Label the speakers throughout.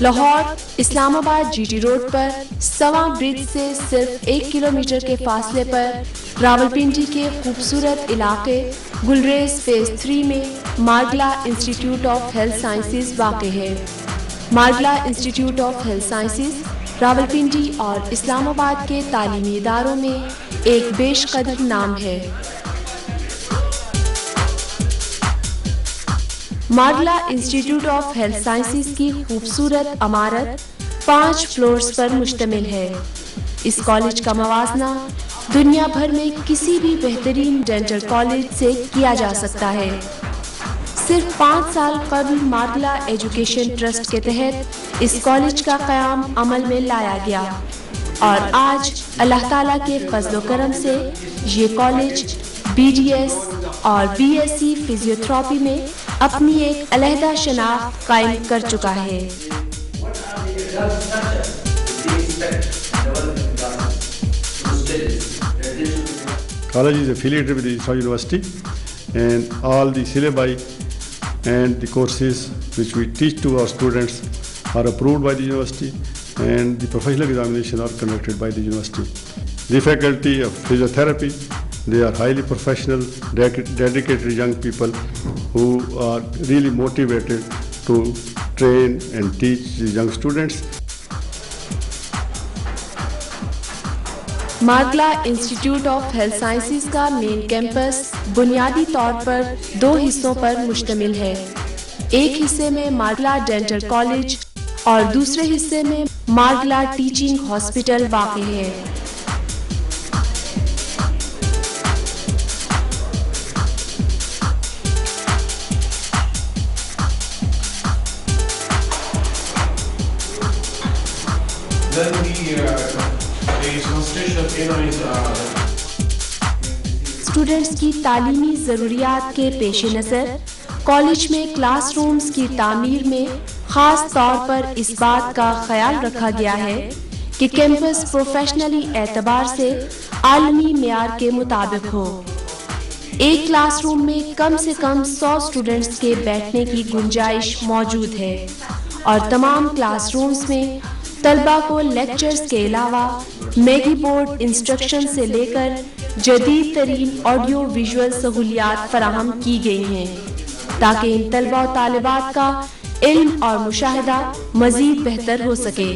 Speaker 1: لاہور اسلام آباد جی T road پر سواں برج سے صرف 1 کلومیٹر کے فاصلے پر راولپنڈی کے خوبصورت علاقے گلریز فیز 3 میں Margalla institute of health sciences واقع ہے۔ Margalla institute of health sciences Rawalpindi اور اسلام آباد کے تعلیمی اداروں میں ایک بیش قدر نام ہے۔ Margalla institute of health sciences کی خوبصورت عمارت 5 فلورز پر مشتمل ہے۔ اس کالج کا موازنہ دنیا بھر میں کسی بھی بہترین ڈینٹل کالج سے کیا جا سکتا ہے۔ صرف 5 سال قبل مارگلا ایجوکیشن ٹرسٹ کے تحت اس کالج کا قیام عمل میں لایا گیا اور آج اللہ تعالیٰ کے فضل و کرم سے یہ کالج بی ڈی ایس اور بی ایس سی فزیوتھراپی میں اپنی ایک علیحدہ شناخت قائم کر چکا ہے۔
Speaker 2: College is affiliated with the Islam University, and all the syllabi and the courses which we teach to our students are approved by the university, and the professional examinations are conducted by the university. The faculty of physiotherapy, they are highly professional, dedicated young people who are really motivated to train and teach the young students.
Speaker 1: Margalla institute of health sciences کا مین campus بنیادی طور پر 2 حصوں پر مشتمل ہے۔ ایک حصے میں Margalla dental college اور دوسرے حصے میں مارگلا ٹیچنگ ہاسپٹل واقع ہے۔ اسٹوڈنٹس کی تعلیمی ضروریات کے پیش نظر کالج میں کلاس رومز کی تعمیر میں خاص طور پر اس بات کا خیال رکھا گیا ہے کہ کیمپس پروفیشنلی اعتبار سے عالمی معیار کے مطابق ہو۔ ایک کلاس روم میں کم سے کم 100 اسٹوڈنٹس کے بیٹھنے کی گنجائش موجود ہے اور تمام کلاس رومز میں طلبہ کو لیکچرز کے علاوہ میگی بورڈ انسٹرکشن سے لے کر جدید ترین آڈیو ویژول سہولیات فراہم کی گئی ہیں تاکہ ان طلبہ و طالبات کا علم اور مشاہدہ مزید بہتر ہو سکے۔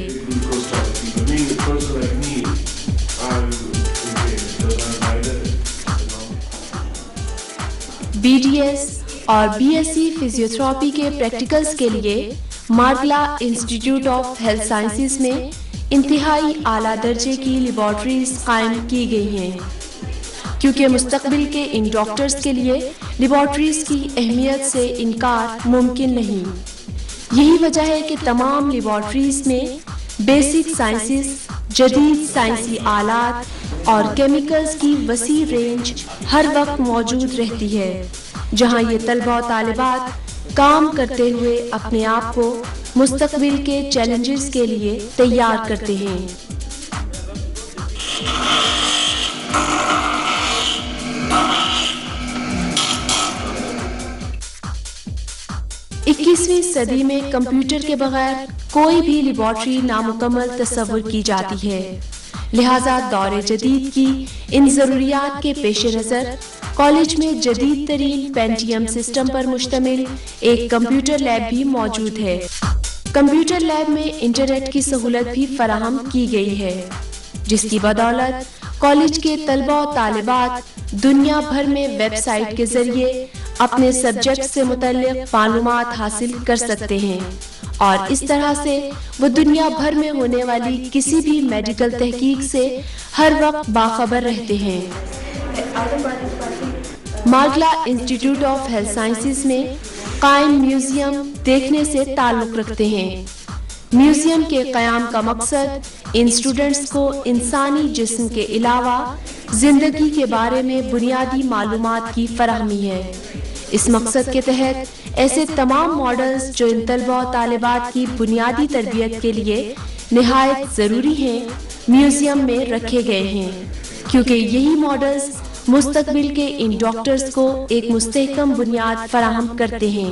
Speaker 1: بی ڈی ایس اور بی ایس سی فزیوتھراپی کے پریکٹیکلز کے لیے Margalla institute of health sciences میں انتہائی اعلیٰ درجے کی لیبارٹریز قائم کی گئی ہیں، کیونکہ مستقبل کے ان ڈاکٹرز کے لیے لیبارٹریز کی اہمیت سے انکار ممکن نہیں۔ یہی وجہ ہے کہ تمام لیبارٹریز میں بیسک سائنسز، جدید سائنسی آلات اور کیمیکلز کی وسیع رینج ہر وقت موجود رہتی ہے، جہاں یہ طلبہ و طالبات کام کرتے ہوئے اپنے آپ کو مستقبل کے چیلنجز کے لیے تیار کرتے ہیں۔ 21ویں صدی میں کمپیوٹر کے بغیر کوئی بھی لیبارٹری نامکمل تصور کی جاتی ہے، لہٰذا دور جدید کی ان ضروریات کے پیش نظر کالج میں جدید ترین پینٹیم سسٹم پر مشتمل ایک کمپیوٹر لیب بھی موجود ہے۔ کمپیوٹر لیب میں انٹرنیٹ کی سہولت بھی فراہم کی گئی ہے، جس کی بدولت کالج کے طلبہ و طالبات دنیا بھر میں ویب سائٹ کے ذریعے اپنے سبجیکٹ سے متعلق معلومات حاصل کر سکتے ہیں اور اس طرح سے وہ دنیا بھر میں ہونے والی کسی بھی میڈیکل تحقیق سے ہر وقت باخبر رہتے ہیں۔ Margalla institute of health sciences میں قائم میوزیم دیکھنے سے تعلق رکھتے ہیں۔ میوزیم کے قیام کا مقصد ان اسٹوڈنٹس کو انسانی جسم کے علاوہ زندگی کے بارے میں بنیادی معلومات کی فراہمی ہے۔ اس مقصد کے تحت ایسے تمام ماڈلز جو ان طلبہ و طالبات کی بنیادی تربیت کے لیے نہایت ضروری ہیں میوزیم میں رکھے گئے ہیں، کیونکہ یہی ماڈلز مستقبل کے ان ڈاکٹرز کو ایک مستحکم بنیاد فراہم کرتے ہیں۔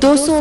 Speaker 1: 200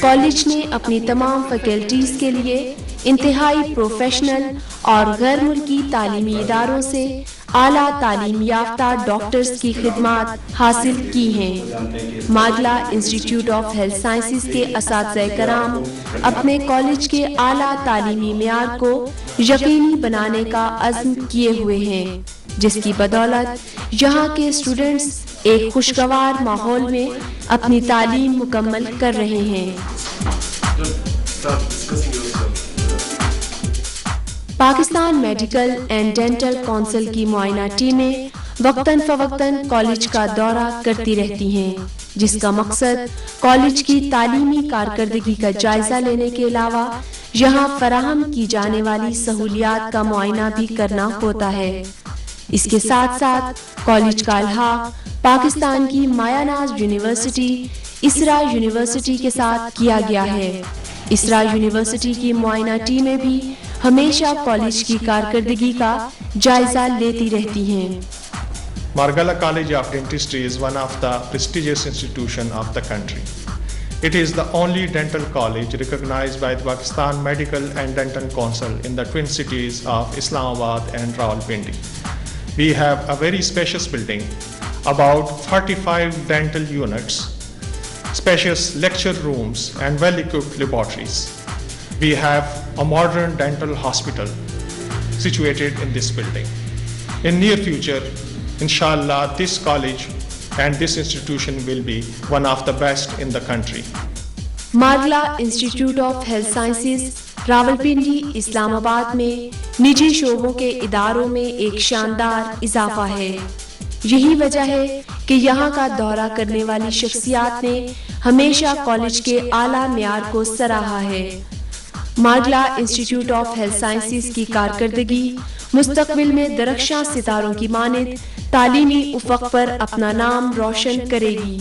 Speaker 1: کالج نے اپنی تمام فیکلٹیز کے لیے انتہائی پروفیشنل اور غیر ملکی تعلیمی اداروں سے اعلیٰ تعلیم یافتہ ڈاکٹرز کی خدمات حاصل کی ہیں۔ ماڈلا انسٹیٹیوٹ آف ہیلتھ سائنسز کے اساتذہ کرام اپنے کالج کے اعلیٰ تعلیمی معیار کو یقینی بنانے کا عزم کیے ہوئے ہیں، جس کی بدولت یہاں کے اسٹوڈنٹس ایک خوشگوار ماحول میں اپنی تعلیم مکمل کر رہے ہیں۔ Pakistan medical and dental council کی معائنہ ٹیمیں وقتاً فوقتاً کالج کا دورہ کرتی رہتی ہیں، جس کا مقصد کالج کی تعلیمی کارکردگی کا جائزہ لینے کے علاوہ یہاں فراہم کی جانے والی سہولیات کا معائنہ بھی کرنا ہوتا ہے۔ اس کے ساتھ ساتھ کالج کا الحاق پاکستان کی مایا ناز یونیورسٹی اسرا یونیورسٹی کے ساتھ کیا گیا ہے۔ اسرا یونیورسٹی کی معائنہ ٹیمیں بھی ہمیشہ کالج کی کارکردگی کا جائزہ لیتی رہتی ہیں۔
Speaker 3: Margalla College of Dentistry is one of the prestigious institutions of the country. It is the only dental college recognized by the Pakistan Medical and Dental Council in the twin cities of Islamabad and Rawalpindi. We have a very spacious building, about 45 dental units, spacious lecture rooms and well-equipped laboratories. We have a modern dental hospital situated in this building. In near future, inshallah, this college and this institution will be one of the best in the country.
Speaker 1: ماڈلا institute of health sciences Rawalpindi Islamabad میں نجی شعبوں کے اداروں میں ایک شاندار اضافہ ہے۔ یہی وجہ ہے کہ یہاں کا دورہ کرنے والی شخصیات نے ہمیشہ کالج کے اعلیٰ معیار کو سراہا ہے۔ ماڈلا انسٹیٹیوٹ آف ہیلتھ سائنسز کی کارکردگی مستقبل میں درخشاں ستاروں کی مانند تعلیمی افق پر اپنا نام روشن کرے گی۔